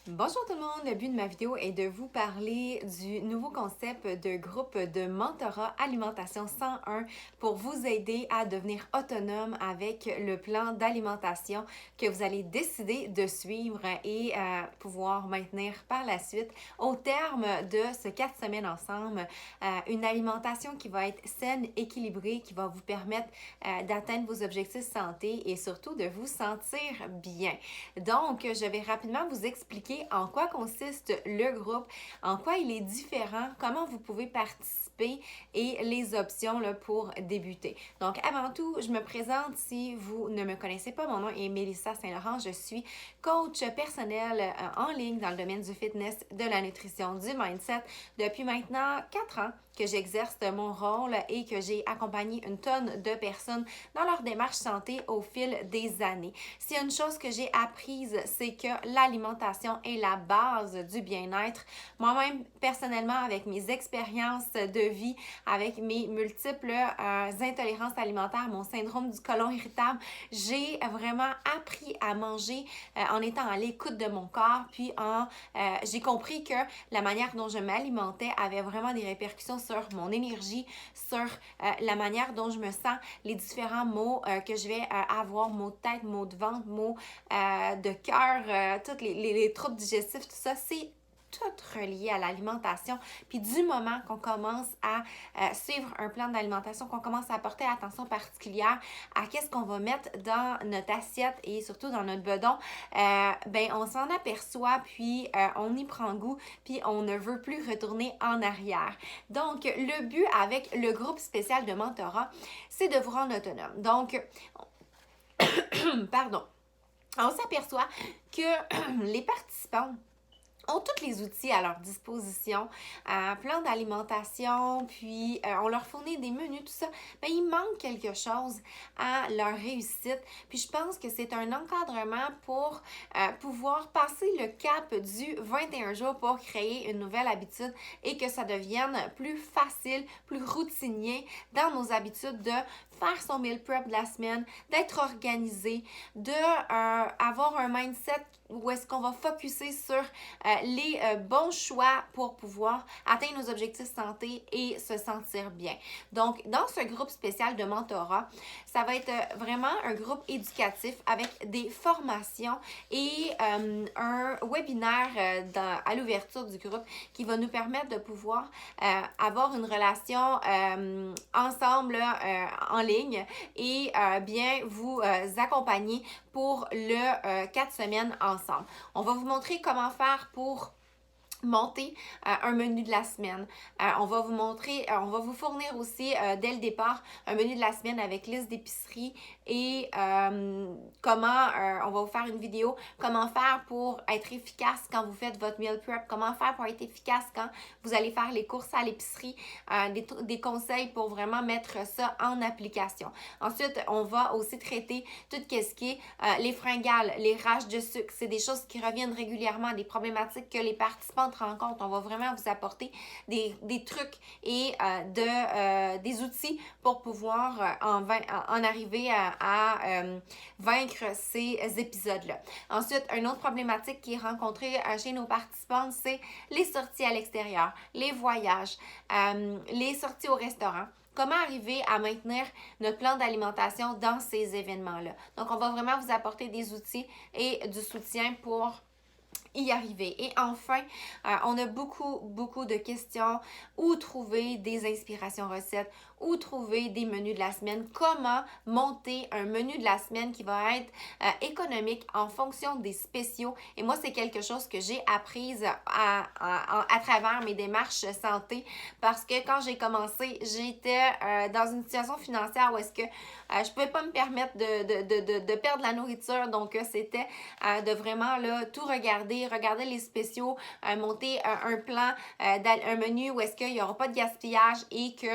Bonjour tout le monde, le but de ma vidéo est de vous parler du nouveau concept de groupe de mentorat alimentation 101 pour vous aider à devenir autonome avec le plan d'alimentation que vous allez décider de suivre et pouvoir maintenir par la suite au terme de ce 4 semaines ensemble. Une alimentation qui va être saine, équilibrée, qui va vous permettre d'atteindre vos objectifs santé et surtout de vous sentir bien. Donc, je vais rapidement vous expliquer en quoi consiste le groupe, en quoi il est différent, comment vous pouvez participer et les options là, pour débuter. Donc, avant tout, je me présente si vous ne me connaissez pas. Mon nom est Mélissa Saint-Laurent. Je suis coach personnel en ligne dans le domaine du fitness, de la nutrition, du mindset depuis maintenant 4 ans que j'exerce mon rôle et que j'ai accompagné une tonne de personnes dans leur démarche santé au fil des années. S'il y a une chose que j'ai apprise, c'est que l'alimentation est la base du bien-être. Moi-même, personnellement, avec mes expériences de vie, avec mes multiples intolérances alimentaires, mon syndrome du côlon irritable, j'ai vraiment appris à manger en étant à l'écoute de mon corps, puis j'ai compris que la manière dont je m'alimentais avait vraiment des répercussions sur mon énergie, sur la manière dont je me sens, les différents maux que je vais avoir, maux de tête, maux de ventre, maux de cœur, tous les troubles digestifs, tout ça, c'est tout relié à l'alimentation. Puis du moment qu'on commence à suivre un plan d'alimentation, qu'on commence à porter attention particulière à qu'est-ce qu'on va mettre dans notre assiette et surtout dans notre bedon, ben on s'en aperçoit, puis on y prend goût, puis on ne veut plus retourner en arrière. Donc, le but avec le groupe spécial de mentorat, c'est de vous rendre autonome. Donc, pardon, on s'aperçoit que les participants ont tous les outils à leur disposition, plan d'alimentation, puis on leur fournit des menus, tout ça, mais il manque quelque chose à leur réussite. Puis je pense que c'est un encadrement pour pouvoir passer le cap du 21 jours pour créer une nouvelle habitude et que ça devienne plus facile, plus routinier dans nos habitudes de faire son meal prep de la semaine, d'être organisé, de avoir un mindset où est-ce qu'on va focuser sur les bons choix pour pouvoir atteindre nos objectifs santé et se sentir bien. Donc, dans ce groupe spécial de mentorat, ça va être vraiment un groupe éducatif avec des formations et un webinaire à l'ouverture du groupe qui va nous permettre de pouvoir avoir une relation ensemble en ligne et bien vous accompagner pour le 4 semaines ensemble. On va vous montrer comment faire pour monter un menu de la semaine. On va vous montrer, on va vous fournir aussi dès le départ un menu de la semaine avec liste d'épicerie et comment, on va vous faire une vidéo, comment faire pour être efficace quand vous faites votre meal prep, comment faire pour être efficace quand vous allez faire les courses à l'épicerie, des conseils pour vraiment mettre ça en application. Ensuite, on va aussi traiter tout ce qui est les fringales, les rages de sucre. C'est des choses qui reviennent régulièrement, des problématiques que les participants rencontre. On va vraiment vous apporter des trucs et des outils pour pouvoir en arriver à vaincre ces épisodes-là. Ensuite, une autre problématique qui est rencontrée chez nos participants, c'est les sorties à l'extérieur, les voyages, les sorties au restaurant. Comment arriver à maintenir notre plan d'alimentation dans ces événements-là. Donc, on va vraiment vous apporter des outils et du soutien pour y arriver. Et enfin, on a beaucoup de questions. Où trouver des inspirations recettes? Où trouver des menus de la semaine? Comment monter un menu de la semaine qui va être économique en fonction des spéciaux? Et moi, c'est quelque chose que j'ai apprise à travers mes démarches santé parce que quand j'ai commencé, j'étais dans une situation financière où est-ce que je pouvais pas me permettre de perdre la nourriture. Donc, c'était de vraiment là, tout regarder les spéciaux, monter un plan, un menu où est-ce qu'il n'y aura pas de gaspillage et que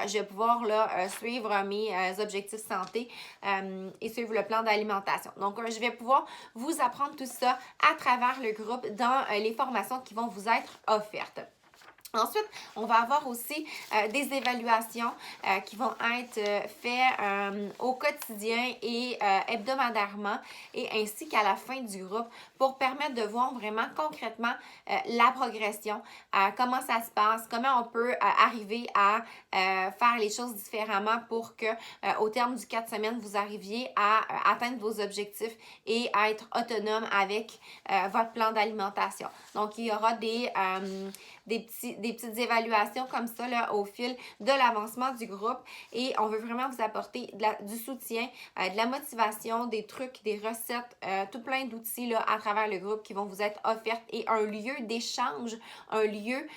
je vais pouvoir là, suivre mes objectifs santé et suivre le plan d'alimentation. Donc, je vais pouvoir vous apprendre tout ça à travers le groupe dans les formations qui vont vous être offertes. Ensuite, on va avoir aussi des évaluations qui vont être faites au quotidien et hebdomadairement et ainsi qu'à la fin du groupe pour permettre de voir vraiment concrètement la progression, comment ça se passe, comment on peut arriver à faire les choses différemment pour que au terme du 4 semaines, vous arriviez à atteindre vos objectifs et à être autonome avec votre plan d'alimentation. Donc, il y aura des petites évaluations comme ça là, au fil de l'avancement du groupe et on veut vraiment vous apporter du soutien, de la motivation, des trucs, des recettes, tout plein d'outils là, à travers le groupe qui vont vous être offerts et un lieu d'échange, un lieu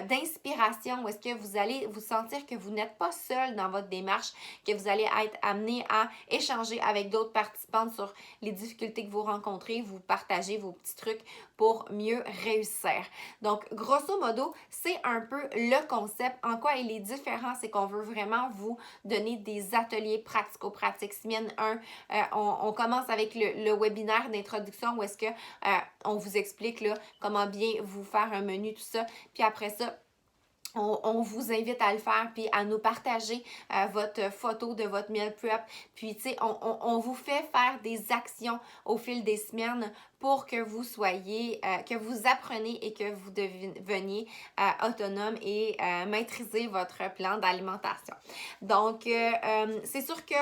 d'inspiration où est-ce que vous allez vous sentir que vous n'êtes pas seul dans votre démarche, que vous allez être amené à échanger avec d'autres participants sur les difficultés que vous rencontrez, vous partagez vos petits trucs pour mieux réussir. Donc, grosso modo, c'est un peu le concept. En quoi il est différent, c'est qu'on veut vraiment vous donner des ateliers pratico-pratiques. Semaine 1, on commence avec le webinaire d'introduction où est-ce que on vous explique là, comment bien vous faire un menu, tout ça. Puis après ça, on vous invite à le faire puis à nous partager votre photo de votre meal prep. Puis, tu sais, on vous fait faire des actions au fil des semaines pour que vous soyez, que vous appreniez et que vous deveniez autonome et maîtriser votre plan d'alimentation. Donc, c'est sûr que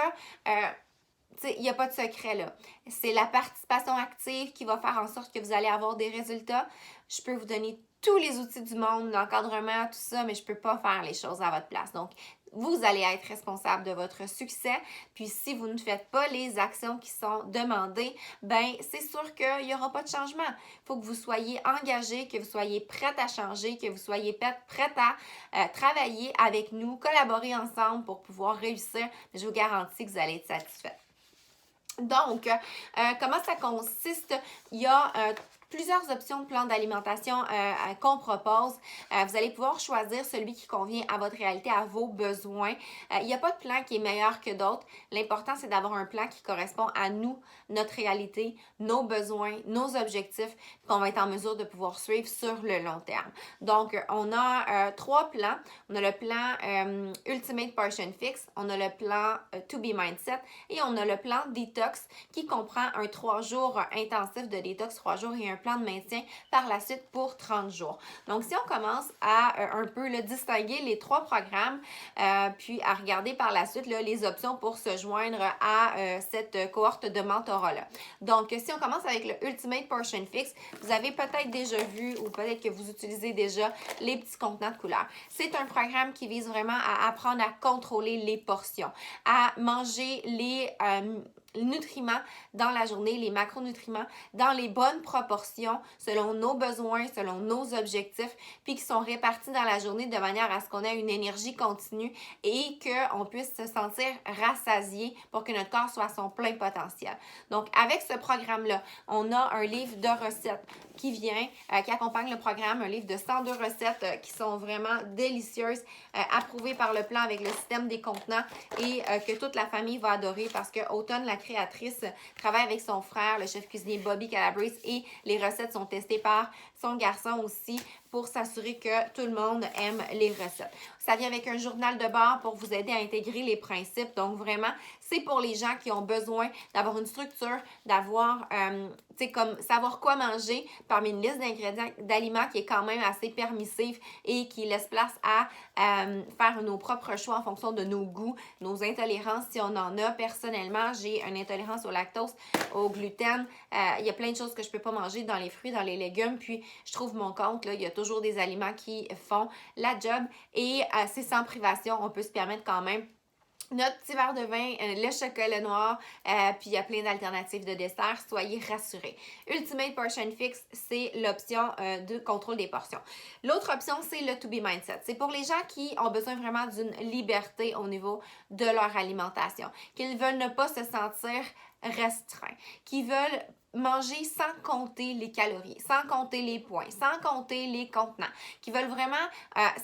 il n'y a pas de secret là. C'est la participation active qui va faire en sorte que vous allez avoir des résultats. Je peux vous donner tous les outils du monde, l'encadrement, tout ça, mais je ne peux pas faire les choses à votre place. Donc, vous allez être responsable de votre succès. Puis, si vous ne faites pas les actions qui sont demandées, ben c'est sûr qu'il n'y aura pas de changement. Il faut que vous soyez engagé, que vous soyez prête à changer, que vous soyez prête à travailler avec nous, collaborer ensemble pour pouvoir réussir. Je vous garantis que vous allez être satisfait. Donc, comment ça consiste? Il y a plusieurs options de plan d'alimentation qu'on propose. Vous allez pouvoir choisir celui qui convient à votre réalité, à vos besoins. Il n'y a pas de plan qui est meilleur que d'autres. L'important, c'est d'avoir un plan qui correspond à nous, notre réalité, nos besoins, nos objectifs, qu'on va être en mesure de pouvoir suivre sur le long terme. Donc, on a 3 plans. On a le plan Ultimate Portion Fix, on a le plan To Be Mindset et on a le plan Detox qui comprend un 3 jours intensif de détox 3 jours et un plan de maintien par la suite pour 30 jours. Donc, si on commence à un peu distinguer les 3 programmes, puis à regarder par la suite les options pour se joindre à cette cohorte de mentorat-là. Donc, si on commence avec le Ultimate Portion Fix, vous avez peut-être déjà vu ou peut-être que vous utilisez déjà les petits contenants de couleurs. C'est un programme qui vise vraiment à apprendre à contrôler les portions, à manger les nutriments dans la journée, les macronutriments dans les bonnes proportions selon nos besoins, selon nos objectifs, puis qui sont répartis dans la journée de manière à ce qu'on ait une énergie continue et qu'on puisse se sentir rassasié pour que notre corps soit à son plein potentiel. Donc, avec ce programme-là, on a un livre de recettes qui vient, qui accompagne le programme, un livre de 102 recettes qui sont vraiment délicieuses, approuvées par le plan avec le système des contenants et que toute la famille va adorer parce que Automne, la créatrice, travaille avec son frère, le chef cuisinier Bobby Calabrese, et les recettes sont testées par son garçon aussi pour s'assurer que tout le monde aime les recettes. Ça vient avec un journal de bord pour vous aider à intégrer les principes. Donc, vraiment, c'est pour les gens qui ont besoin d'avoir une structure, d'avoir, tu sais, comme savoir quoi manger parmi une liste d'ingrédients, d'aliments qui est quand même assez permissive et qui laisse place à faire nos propres choix en fonction de nos goûts, nos intolérances, si on en a. Personnellement, j'ai une intolérance au lactose, au gluten. Il y a plein de choses que je peux pas manger dans les fruits, dans les légumes. Puis, je trouve mon compte, là, il y a toujours des aliments qui font la job et c'est sans privation. On peut se permettre quand même notre petit verre de vin, le chocolat noir, puis il y a plein d'alternatives de dessert. Soyez rassurés. Ultimate Portion Fix, c'est l'option de contrôle des portions. L'autre option, c'est le To Be Mindset. C'est pour les gens qui ont besoin vraiment d'une liberté au niveau de leur alimentation, qu'ils veulent ne pas se sentir restreints, qui veulent manger sans compter les calories, sans compter les points, sans compter les contenants, qui veulent vraiment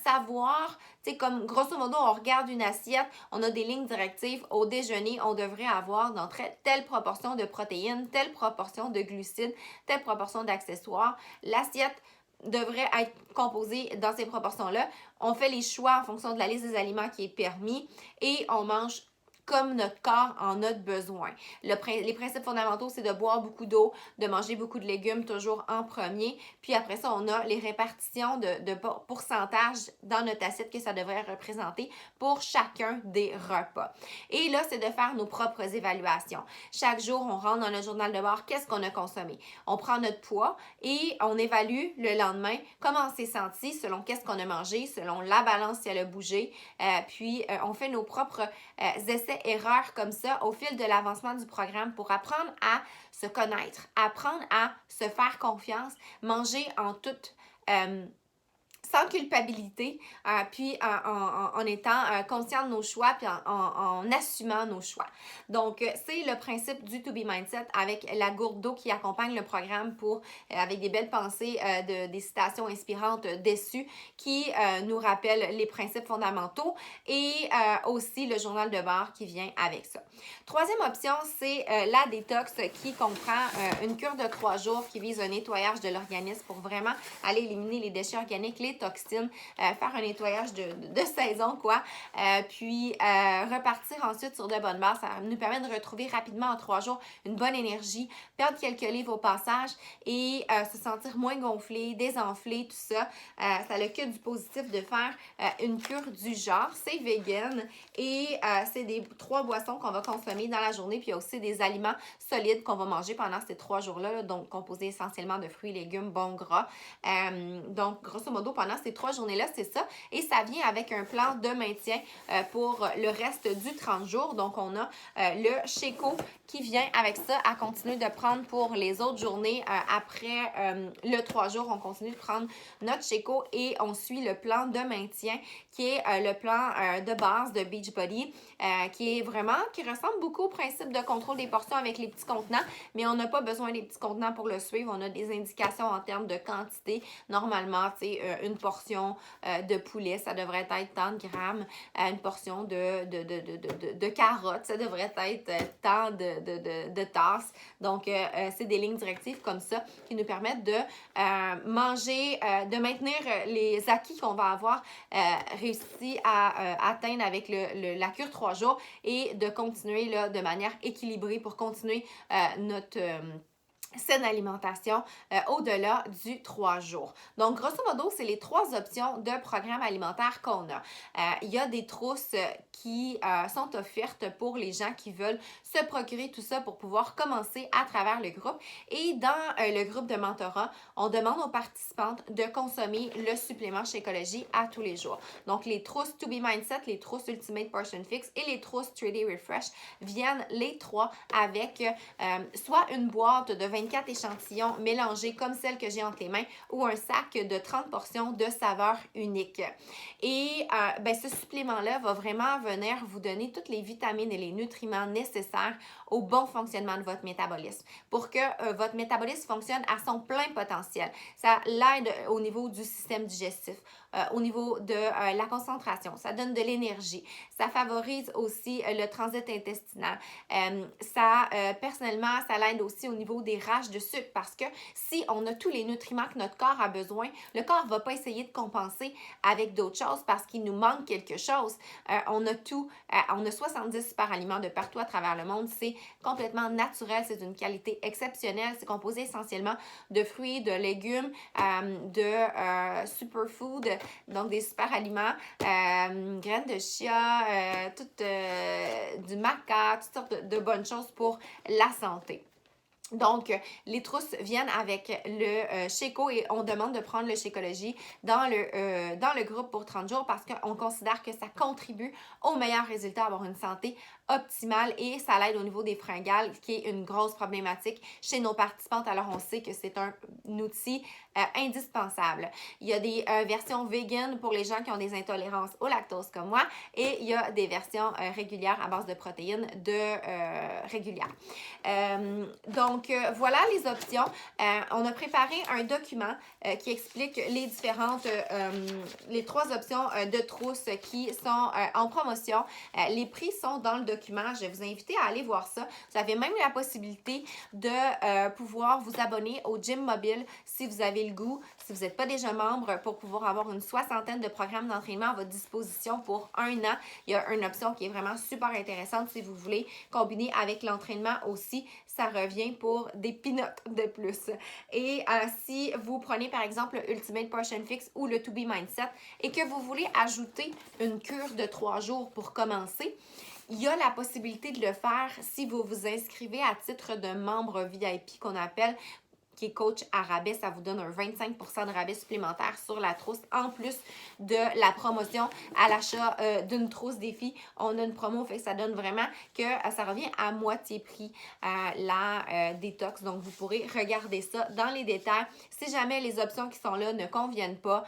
savoir, tu sais, comme grosso modo, on regarde une assiette, on a des lignes directives. Au déjeuner, on devrait avoir dans telle proportion de protéines, telle proportion de glucides, telle proportion d'accessoires. L'assiette devrait être composé dans ces proportions-là. On fait les choix en fonction de la liste des aliments qui est permis et on mange comme notre corps en a besoin. Les principes fondamentaux, c'est de boire beaucoup d'eau, de manger beaucoup de légumes toujours en premier. Puis après ça, on a les répartitions de pourcentage dans notre assiette que ça devrait représenter pour chacun des repas. Et là, c'est de faire nos propres évaluations. Chaque jour, on rentre dans le journal de bord, qu'est-ce qu'on a consommé? On prend notre poids et on évalue le lendemain comment on s'est senti selon qu'est-ce qu'on a mangé, selon la balance si elle a bougé. Puis, on fait nos propres essais-erreurs comme ça au fil de l'avancement du programme pour apprendre à se connaître, apprendre à se faire confiance, manger en toute sans culpabilité, puis en étant conscient de nos choix, puis en assumant nos choix. Donc, c'est le principe du To Be Mindset avec la gourde d'eau qui accompagne le programme pour, avec des belles pensées, des citations inspirantes dessus qui nous rappellent les principes fondamentaux et aussi le journal de bord qui vient avec ça. Troisième option, c'est la détox qui comprend une cure de 3 jours qui vise un nettoyage de l'organisme pour vraiment aller éliminer les déchets organiques, les toxines, faire un nettoyage de saison, quoi. Puis repartir ensuite sur de bonnes bases. Ça nous permet de retrouver rapidement en 3 jours une bonne énergie, perdre quelques livres au passage et se sentir moins gonflé, désenflé, tout ça. Ça a le que du positif de faire une cure du genre. C'est vegan et c'est des 3 boissons qu'on va consommer dans la journée. Puis il y a aussi des aliments solides qu'on va manger pendant ces 3 jours-là, donc composés essentiellement de fruits, légumes, bons gras. Donc, grosso modo, pendant ces 3 journées-là, c'est ça. Et ça vient avec un plan de maintien pour le reste du 30 jours. Donc, on a le Sheco qui vient avec ça à continuer de prendre pour les autres journées. Après le 3 jours, on continue de prendre notre Sheco et on suit le plan de maintien qui est le plan de base de Beachbody qui ressemble beaucoup au principe de contrôle des portions avec les petits contenants, mais on n'a pas besoin des petits contenants pour le suivre. On a des indications en termes de quantité. Normalement, une portion de poulet, ça devrait être tant de grammes. Une portion de carottes, ça devrait être tant de tasses. Donc, c'est des lignes directives comme ça qui nous permettent de manger, de maintenir les acquis qu'on va avoir réussi à atteindre avec la cure 3 jours et de continuer là, de manière équilibrée pour continuer notre saine alimentation au-delà du 3 jours. Donc, grosso modo, c'est les 3 options de programme alimentaire qu'on a. Il y a des trousses qui sont offertes pour les gens qui veulent se procurer tout ça pour pouvoir commencer à travers le groupe. Et dans le groupe de mentorat, on demande aux participantes de consommer le supplément Shakeology à tous les jours. Donc, les trousses To Be Mindset, les trousses Ultimate Portion Fix et les trousses 3D Refresh viennent les 3 avec soit une boîte de 24 échantillons mélangés comme celle que j'ai entre les mains ou un sac de 30 portions de saveurs uniques. Et ce supplément-là va vraiment venir vous donner toutes les vitamines et les nutriments nécessaires au bon fonctionnement de votre métabolisme pour que votre métabolisme fonctionne à son plein potentiel. Ça l'aide au niveau du système digestif, au niveau de la concentration. Ça donne de l'énergie. Ça favorise aussi le transit intestinal. Personnellement, ça l'aide aussi au niveau des rages de sucre parce que si on a tous les nutriments que notre corps a besoin, le corps ne va pas essayer de compenser avec d'autres choses parce qu'il nous manque quelque chose. On a tout. On a 70 super aliments de partout à travers le monde. C'est complètement naturel. C'est d'une qualité exceptionnelle. C'est composé essentiellement de fruits, de légumes, de superfood, donc des super aliments, graines de chia, du maca, toutes sortes de bonnes choses pour la santé. Donc, les trousses viennent avec le Sheco et on demande de prendre le Shakeology dans le groupe pour 30 jours parce qu'on considère que ça contribue au meilleur résultat, à avoir une santé optimale et ça l'aide au niveau des fringales qui est une grosse problématique chez nos participantes. Alors, on sait que c'est un outil indispensable. Il y a des versions vegan pour les gens qui ont des intolérances au lactose comme moi et il y a des versions régulières à base de protéines régulières. Donc, voilà les options. On a préparé un document qui explique les 3 options de trousses qui sont en promotion. Les prix sont dans le document documents. Je vais vous inviter à aller voir ça. Vous avez même la possibilité de pouvoir vous abonner au Gym Mobile si vous avez le goût, si vous n'êtes pas déjà membre, pour pouvoir avoir une 60aine de programmes d'entraînement à votre disposition pour 1 an. Il y a une option qui est vraiment super intéressante si vous voulez combiner avec l'entraînement aussi. Ça revient pour des peanuts de plus. Et si vous prenez par exemple le Ultimate Portion Fix ou le To Be Mindset et que vous voulez ajouter une cure de 3 jours pour commencer, il y a la possibilité de le faire si vous vous inscrivez à titre de membre VIP qu'on appelle, qui est coach à rabais. Ça vous donne un 25% de rabais supplémentaire sur la trousse. En plus de la promotion à l'achat d'une trousse défi, on a une promo, fait que ça donne vraiment que ça revient à moitié prix la détox. Donc, vous pourrez regarder ça dans les détails. Si jamais les options qui sont là ne conviennent pas,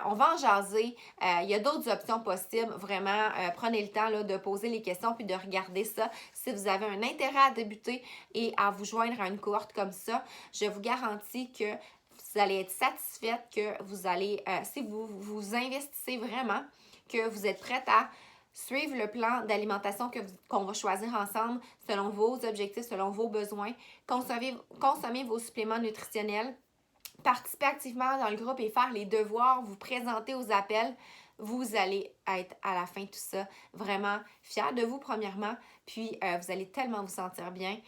on va en jaser. Il y a d'autres options possibles. Vraiment, prenez le temps là, de poser les questions puis de regarder ça. Si vous avez un intérêt à débuter et à vous joindre à une cohorte comme ça, je vous garantis que vous allez être satisfaite, que vous allez, si vous investissez vraiment, que vous êtes prête à suivre le plan d'alimentation qu'on va choisir ensemble selon vos objectifs, selon vos besoins, consommez vos suppléments nutritionnels, participer activement dans le groupe et faire les devoirs, vous présenter aux appels, vous allez être à la fin de tout ça vraiment fiers de vous premièrement, puis vous allez tellement vous sentir bien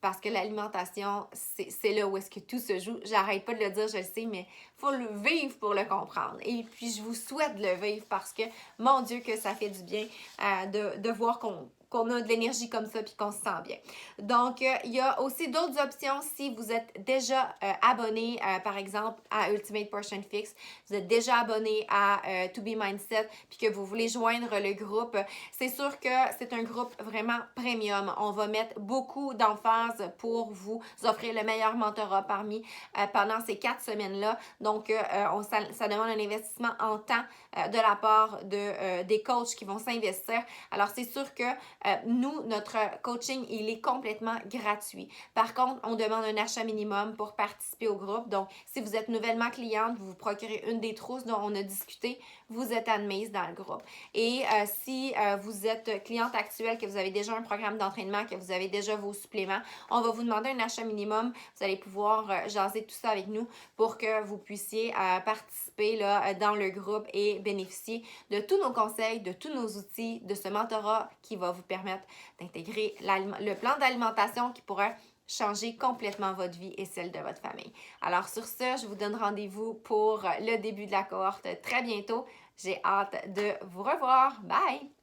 parce que l'alimentation, c'est là où est-ce que tout se joue. J'arrête pas de le dire, je le sais, mais il faut le vivre pour le comprendre. Et puis, je vous souhaite de le vivre parce que, mon Dieu, que ça fait du bien de voir qu'on a de l'énergie comme ça puis qu'on se sent bien. Donc, il y a aussi d'autres options si vous êtes déjà abonné, par exemple, à Ultimate Portion Fix, vous êtes déjà abonné à To Be Mindset puis que vous voulez joindre le groupe. C'est sûr que c'est un groupe vraiment premium. On va mettre beaucoup d'emphase pour vous offrir le meilleur mentorat pendant ces 4 semaines-là. Donc, ça demande un investissement en temps de la part des coachs qui vont s'investir. Alors, c'est sûr que nous, notre coaching, il est complètement gratuit. Par contre, on demande un achat minimum pour participer au groupe. Donc, si vous êtes nouvellement cliente, vous vous procurez une des trousses dont on a discuté, vous êtes admise dans le groupe. Et si vous êtes cliente actuelle, que vous avez déjà un programme d'entraînement, que vous avez déjà vos suppléments, on va vous demander un achat minimum. Vous allez pouvoir jaser tout ça avec nous pour que vous puissiez participer là, dans le groupe et bénéficier de tous nos conseils, de tous nos outils, de ce mentorat qui va vous permettre d'intégrer le plan d'alimentation qui pourra changer complètement votre vie et celle de votre famille. Alors sur ce, je vous donne rendez-vous pour le début de la cohorte très bientôt. J'ai hâte de vous revoir. Bye!